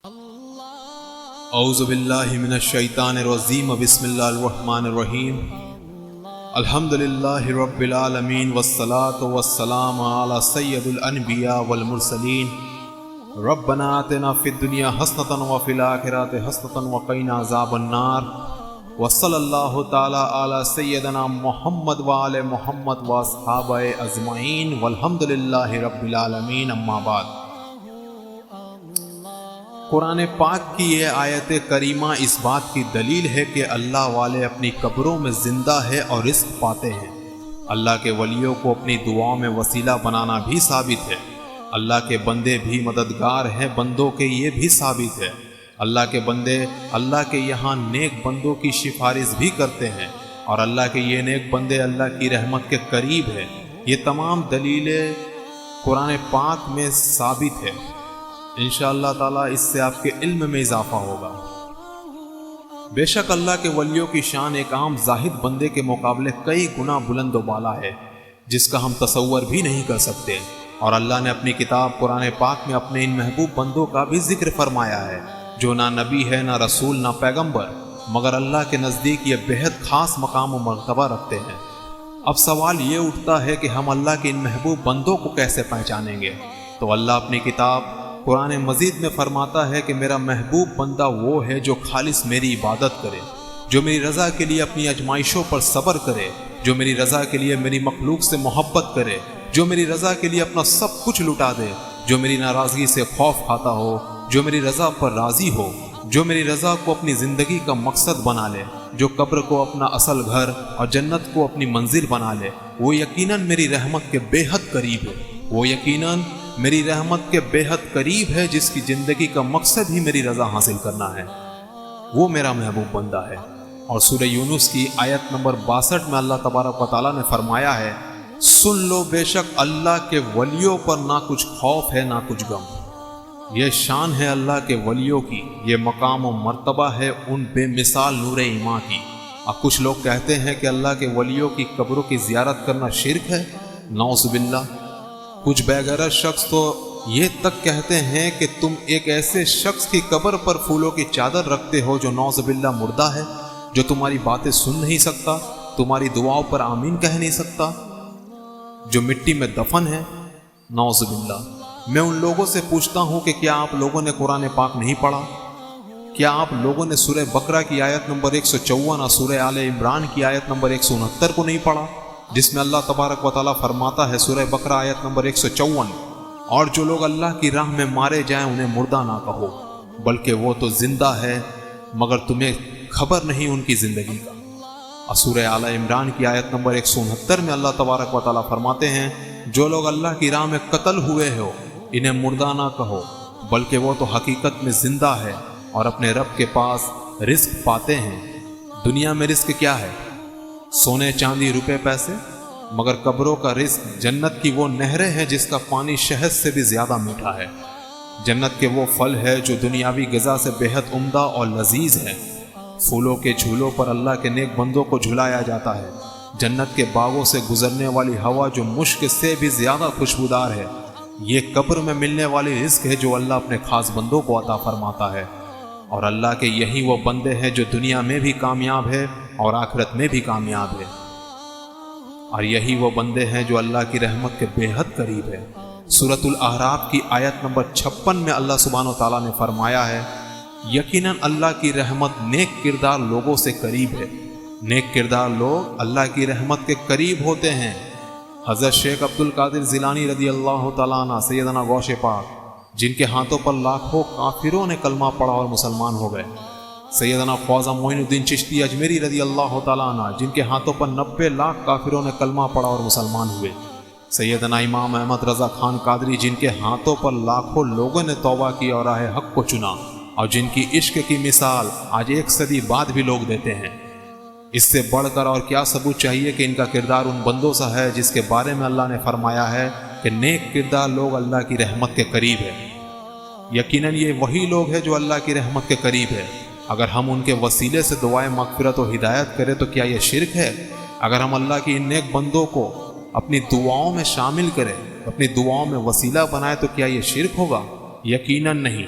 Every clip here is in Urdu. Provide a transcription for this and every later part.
اعوذ باللہ من الشیطان الرجیم بسم اللہ الرحمن الرحیم الحمدللہ رب العالمین والصلاة والسلام علی سید الانبیاء والمرسلین ربنا آتنا فی الدنیا حسنۃ وفی الآخرۃ حسنۃ وقنا عذاب النار وصلی اللہ تعالی علی سیدنا محمد وآل محمد واصحابہ اجمعین والحمدللہ رب العالمین اما بعد۔ قرآن پاک کی یہ آیت کریمہ اس بات کی دلیل ہے کہ اللہ والے اپنی قبروں میں زندہ ہے اور رزق پاتے ہیں۔ اللہ کے ولیوں کو اپنی دعاؤں میں وسیلہ بنانا بھی ثابت ہے۔ اللہ کے بندے بھی مددگار ہیں بندوں کے، یہ بھی ثابت ہے۔ اللہ کے بندے اللہ کے یہاں نیک بندوں کی سفارش بھی کرتے ہیں اور اللہ کے یہ نیک بندے اللہ کی رحمت کے قریب ہیں۔ یہ تمام دلیلیں قرآن پاک میں ثابت ہے۔ انشاءاللہ تعالیٰ اس سے آپ کے علم میں اضافہ ہوگا۔ بے شک اللہ کے ولیوں کی شان ایک عام زاہد بندے کے مقابلے کئی گنا بلند و بالا ہے، جس کا ہم تصور بھی نہیں کر سکتے۔ اور اللہ نے اپنی کتاب قرآن پاک میں اپنے ان محبوب بندوں کا بھی ذکر فرمایا ہے، جو نہ نبی ہے، نہ رسول، نہ پیغمبر، مگر اللہ کے نزدیک یہ بہت خاص مقام و مرتبہ رکھتے ہیں۔ اب سوال یہ اٹھتا ہے کہ ہم اللہ کے ان محبوب بندوں کو کیسے پہچانیں گے؟ تو اللہ اپنی کتاب قرآن مجید میں فرماتا ہے کہ میرا محبوب بندہ وہ ہے جو خالص میری عبادت کرے، جو میری رضا کے لیے اپنی آزمائشوں پر صبر کرے، جو میری رضا کے لیے میری مخلوق سے محبت کرے، جو میری رضا کے لیے اپنا سب کچھ لٹا دے، جو میری ناراضگی سے خوف کھاتا ہو، جو میری رضا پر راضی ہو، جو میری رضا کو اپنی زندگی کا مقصد بنا لے، جو قبر کو اپنا اصل گھر اور جنت کو اپنی منزل بنا لے، وہ یقیناً میری رحمت کے بے حد قریب ہے۔ وہ یقیناً میری رحمت کے بے حد قریب ہے، جس کی زندگی کا مقصد ہی میری رضا حاصل کرنا ہے، وہ میرا محبوب بندہ ہے۔ اور سورہ یونس کی آیت نمبر 62 میں اللہ تبارک و تعالیٰ نے فرمایا ہے، سن لو بے شک اللہ کے ولیوں پر نہ کچھ خوف ہے نہ کچھ غم۔ یہ شان ہے اللہ کے ولیوں کی، یہ مقام و مرتبہ ہے ان بے مثال نور ایمان کی۔ اب کچھ لوگ کہتے ہیں کہ اللہ کے ولیوں کی قبروں کی زیارت کرنا شرک ہے، نعوذ باللہ۔ کچھ بے غیرت شخص تو یہ تک کہتے ہیں کہ تم ایک ایسے شخص کی قبر پر پھولوں کی چادر رکھتے ہو جو نعوذ باللہ مردہ ہے، جو تمہاری باتیں سن نہیں سکتا، تمہاری دعاؤں پر آمین کہہ نہیں سکتا، جو مٹی میں دفن ہے، نعوذ باللہ۔ میں ان لوگوں سے پوچھتا ہوں کہ کیا آپ لوگوں نے قرآن پاک نہیں پڑھا؟ کیا آپ لوگوں نے سورہ بقرہ کی آیت نمبر 154 اور سورہ آل عمران کی آیت نمبر 169 کو نہیں پڑھا، جس میں اللہ تبارک و تعالیٰ فرماتا ہے سورہ بقرہ آیت نمبر 154، اور جو لوگ اللہ کی راہ میں مارے جائیں انہیں مردہ نہ کہو، بلکہ وہ تو زندہ ہے مگر تمہیں خبر نہیں ان کی زندگی کا۔ اور سورہ آل عمران کی آیت نمبر 169 میں اللہ تبارک و تعالیٰ فرماتے ہیں، جو لوگ اللہ کی راہ میں قتل ہوئے ہو انہیں مردہ نہ کہو، بلکہ وہ تو حقیقت میں زندہ ہے اور اپنے رب کے پاس رزق پاتے ہیں۔ دنیا میں رزق کیا ہے؟ سونے چاندی روپے پیسے، مگر قبروں کا رزق جنت کی وہ نہریں ہیں جس کا پانی شہد سے بھی زیادہ میٹھا ہے۔ جنت کے وہ پھل ہے جو دنیاوی غذا سے بے حد عمدہ اور لذیذ ہے۔ پھولوں کے جھولوں پر اللہ کے نیک بندوں کو جھلایا جاتا ہے۔ جنت کے باغوں سے گزرنے والی ہوا جو مشک سے بھی زیادہ خوشبودار ہے، یہ قبر میں ملنے والی رزق ہے جو اللہ اپنے خاص بندوں کو عطا فرماتا ہے۔ اور اللہ کے یہی وہ بندے ہیں جو دنیا میں بھی کامیاب ہے اور آخرت میں بھی کامیاب ہے، اور یہی وہ بندے ہیں جو اللہ کی رحمت کے بے حد قریب ہے۔ سورۃ الاعراف کی آیت نمبر 56 میں اللہ سبحانہ و تعالیٰ نے فرمایا ہے، یقیناً اللہ کی رحمت نیک کردار لوگوں سے قریب ہے۔ نیک کردار لوگ اللہ کی رحمت کے قریب ہوتے ہیں۔ حضرت شیخ عبد القادر جیلانی رضی اللہ تعالیٰ عنہ، سیدنا غوث پاک، جن کے ہاتھوں پر لاکھوں کافروں نے کلمہ پڑھا اور مسلمان ہو گئے، سیدنا خواجہ معین الدین چشتی اجمیری رضی اللہ تعالیٰ عنہ، جن کے ہاتھوں پر 90 لاکھ کافروں نے کلمہ پڑھا اور مسلمان ہوئے، سیدنا امام احمد رضا خان قادری، جن کے ہاتھوں پر لاکھوں لوگوں نے توبہ کی اور راہ حق کو چنا، اور جن کی عشق کی مثال آج 1 صدی بعد بھی لوگ دیتے ہیں۔ اس سے بڑھ کر اور کیا ثبوت چاہیے کہ ان کا کردار ان بندوں سا ہے جس کے بارے میں اللہ نے فرمایا ہے کہ نیک کردار لوگ اللہ کی رحمت کے قریب ہے۔ یقیناً یہ وہی لوگ ہیں جو اللہ کی رحمت کے قریب ہے۔ اگر ہم ان کے وسیلے سے دعائیں مغفرت و ہدایت کریں تو کیا یہ شرک ہے؟ اگر ہم اللہ کی ان نیک بندوں کو اپنی دعاؤں میں شامل کریں، اپنی دعاؤں میں وسیلہ بنائیں تو کیا یہ شرک ہوگا؟ یقیناً نہیں۔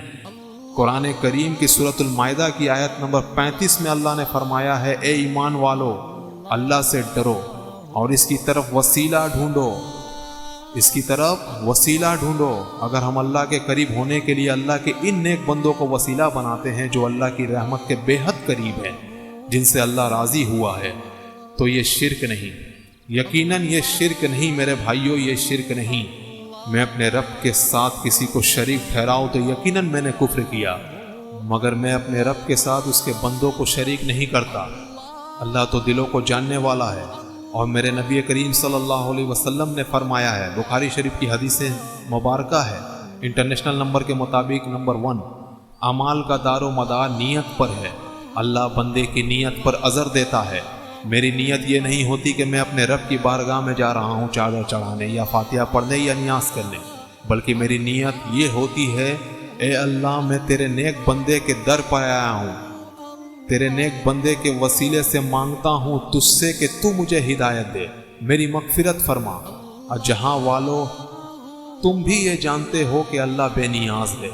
قرآن کریم کی سورۃ المائدہ کی آیت نمبر 35 میں اللہ نے فرمایا ہے، اے ایمان والو، اللہ سے ڈرو اور اس کی طرف وسیلہ ڈھونڈو، اس کی طرف وسیلہ ڈھونڈو۔ اگر ہم اللہ کے قریب ہونے کے لیے اللہ کے ان نیک بندوں کو وسیلہ بناتے ہیں جو اللہ کی رحمت کے بے حد قریب ہیں، جن سے اللہ راضی ہوا ہے، تو یہ شرک نہیں، یقیناً یہ شرک نہیں میرے بھائیوں، یہ شرک نہیں۔ میں اپنے رب کے ساتھ کسی کو شریک ٹھہراؤں تو یقیناً میں نے کفر کیا، مگر میں اپنے رب کے ساتھ اس کے بندوں کو شریک نہیں کرتا۔ اللہ تو دلوں کو جاننے والا ہے، اور میرے نبی کریم صلی اللہ علیہ وسلم نے فرمایا ہے، بخاری شریف کی حدیث مبارکہ ہے، انٹرنیشنل نمبر کے مطابق نمبر 1، اعمال کا دار و مدار نیت پر ہے، اللہ بندے کی نیت پر اجر دیتا ہے۔ میری نیت یہ نہیں ہوتی کہ میں اپنے رب کی بارگاہ میں جا رہا ہوں چادر چڑھانے یا فاتحہ پڑھنے یا نیاز کرنے، بلکہ میری نیت یہ ہوتی ہے، اے اللہ میں تیرے نیک بندے کے در پر آیا ہوں، تیرے نیک بندے کے وسیلے سے مانگتا ہوں تجھ سے کہ تو مجھے ہدایت دے، میری مغفرت فرما۔ اور جہاں والو تم بھی یہ جانتے ہو کہ اللہ بے نیاز ہے،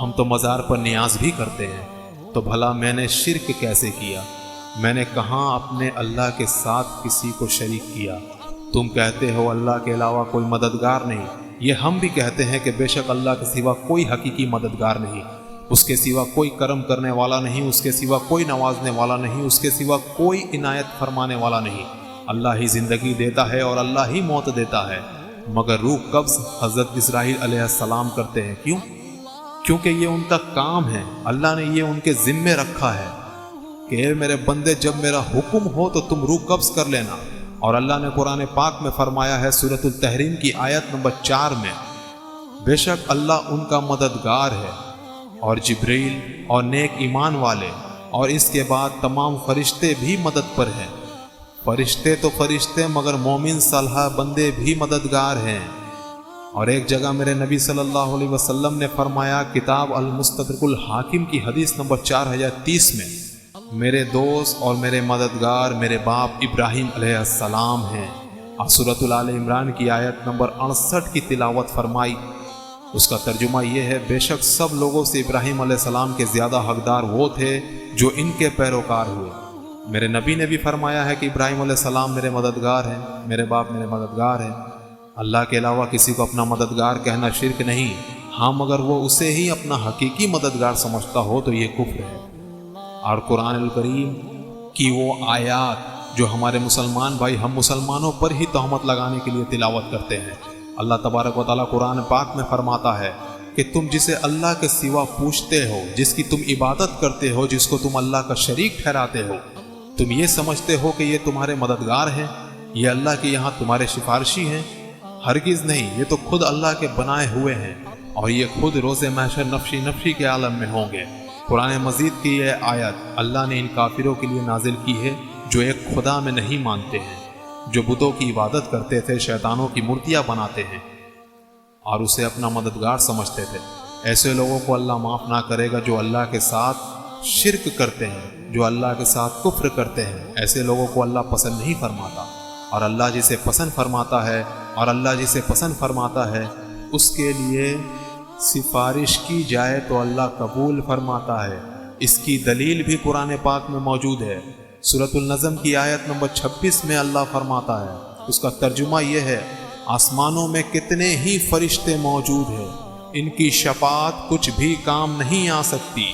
ہم تو مزار پر نیاز بھی کرتے ہیں، تو بھلا میں نے شرک کیسے کیا؟ میں نے کہاں اپنے اللہ کے ساتھ کسی کو شریک کیا؟ تم کہتے ہو اللہ کے علاوہ کوئی مددگار نہیں، یہ ہم بھی کہتے ہیں کہ بے شک اللہ کے سوا کوئی حقیقی مددگار نہیں، اس کے سوا کوئی کرم کرنے والا نہیں، اس کے سوا کوئی نوازنے والا نہیں، اس کے سوا کوئی عنایت فرمانے والا نہیں۔ اللہ ہی زندگی دیتا ہے اور اللہ ہی موت دیتا ہے، مگر روح قبض حضرت اسرائیل علیہ السلام کرتے ہیں۔ کیوں؟ کیونکہ یہ ان کا کام ہے، اللہ نے یہ ان کے ذمے رکھا ہے کہ اے میرے بندے جب میرا حکم ہو تو تم روح قبض کر لینا۔ اور اللہ نے قرآن پاک میں فرمایا ہے سورۃ التحریم کی آیت نمبر 4 میں، بے شک اللہ ان کا مددگار ہے، اور جبریل اور نیک ایمان والے اور اس کے بعد تمام فرشتے بھی مدد پر ہیں۔ فرشتے تو فرشتے، مگر مومن صالح بندے بھی مددگار ہیں۔ اور ایک جگہ میرے نبی صلی اللہ علیہ وسلم نے فرمایا، کتاب المستدرک الحاکم کی حدیث نمبر 4030 میں، میرے دوست اور میرے مددگار میرے باپ ابراہیم علیہ السلام ہیں۔ اور سورۃ آل عمران کی آیت نمبر 68 کی تلاوت فرمائی، اس کا ترجمہ یہ ہے، بے شک سب لوگوں سے ابراہیم علیہ السلام کے زیادہ حقدار وہ تھے جو ان کے پیروکار ہوئے۔ میرے نبی نے بھی فرمایا ہے کہ ابراہیم علیہ السلام میرے مددگار ہیں، میرے باپ میرے مددگار ہیں۔ اللہ کے علاوہ کسی کو اپنا مددگار کہنا شرک نہیں، ہاں مگر وہ اسے ہی اپنا حقیقی مددگار سمجھتا ہو تو یہ کفر ہے۔ اور قرآن الکریم کی وہ آیات جو ہمارے مسلمان بھائی ہم مسلمانوں پر ہی تہمت لگانے کے لیے تلاوت کرتے ہیں، اللہ تبارک و تعالیٰ قرآن پاک میں فرماتا ہے کہ تم جسے اللہ کے سوا پوچھتے ہو، جس کی تم عبادت کرتے ہو، جس کو تم اللہ کا شریک ٹھہراتے ہو، تم یہ سمجھتے ہو کہ یہ تمہارے مددگار ہیں، یہ اللہ کے یہاں تمہارے سفارشی ہیں؟ ہرگز نہیں، یہ تو خود اللہ کے بنائے ہوئے ہیں، اور یہ خود روز محشر نفشی نفشی کے عالم میں ہوں گے۔ قرآن مجید کی یہ آیت اللہ نے ان کافروں کے لیے نازل کی ہے جو ایک خدا میں نہیں مانتے ہیں، جو بتوں کی عبادت کرتے تھے، شیطانوں کی مورتیاں بناتے ہیں اور اسے اپنا مددگار سمجھتے تھے۔ ایسے لوگوں کو اللہ معاف نہ کرے گا جو اللہ کے ساتھ شرک کرتے ہیں، جو اللہ کے ساتھ کفر کرتے ہیں، ایسے لوگوں کو اللہ پسند نہیں فرماتا۔ اور اللہ جسے پسند فرماتا ہے اس کے لیے سفارش کی جائے تو اللہ قبول فرماتا ہے۔ اس کی دلیل بھی قرآن پاک میں موجود ہے۔ سورۃ النجم کی آیت نمبر 26 میں اللہ فرماتا ہے، اس کا ترجمہ یہ ہے، آسمانوں میں کتنے ہی فرشتے موجود ہیں، ان کی شفاعت کچھ بھی کام نہیں آ سکتی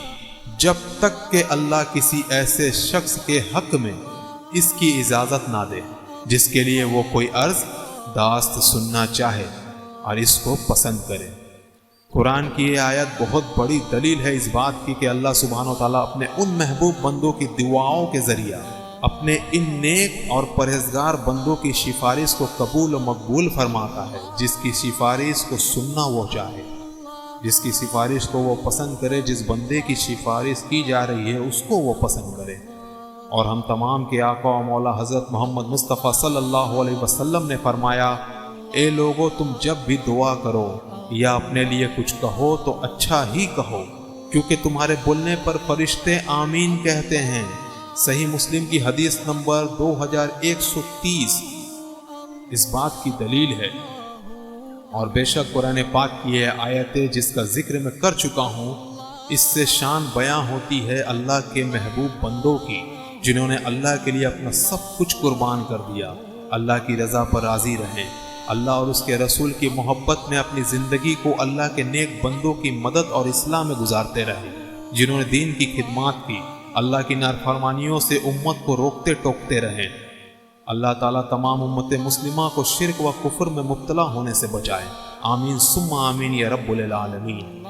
جب تک کہ اللہ کسی ایسے شخص کے حق میں اس کی اجازت نہ دے جس کے لیے وہ کوئی عرض داست سننا چاہے اور اس کو پسند کرے۔ قرآن کی یہ آیت بہت بڑی دلیل ہے اس بات کی کہ اللہ سبحانہ و تعالیٰ اپنے ان محبوب بندوں کی دعاؤں کے ذریعہ اپنے ان نیک اور پرہیزگار بندوں کی سفارش کو قبول و مقبول فرماتا ہے۔ جس کی سفارش کو سننا وہ چاہے، جس کی سفارش کو وہ پسند کرے، جس بندے کی سفارش کی جا رہی ہے اس کو وہ پسند کرے۔ اور ہم تمام کے آقا و مولا حضرت محمد مصطفیٰ صلی اللہ علیہ وسلم نے فرمایا، اے لوگو تم جب بھی دعا کرو یا اپنے لیے کچھ کہو تو اچھا ہی کہو، کیونکہ تمہارے بولنے پر فرشتے آمین کہتے ہیں۔ صحیح مسلم کی حدیث نمبر 2130 اس بات کی دلیل ہے۔ اور بے شک قرآن پاک کی یہ آیتیں جس کا ذکر میں کر چکا ہوں، اس سے شان بیاں ہوتی ہے اللہ کے محبوب بندوں کی، جنہوں نے اللہ کے لیے اپنا سب کچھ قربان کر دیا۔ اللہ کی رضا پر راضی رہیں، اللہ اور اس کے رسول کی محبت میں اپنی زندگی کو اللہ کے نیک بندوں کی مدد اور اصلاح میں گزارتے رہیں، جنہوں نے دین کی خدمات کی، اللہ کی نافرمانیوں سے امت کو روکتے ٹوکتے رہیں۔ اللہ تعالیٰ تمام امت مسلمہ کو شرک و کفر میں مبتلا ہونے سے بچائے۔ آمین ثم آمین یا رب العالمین۔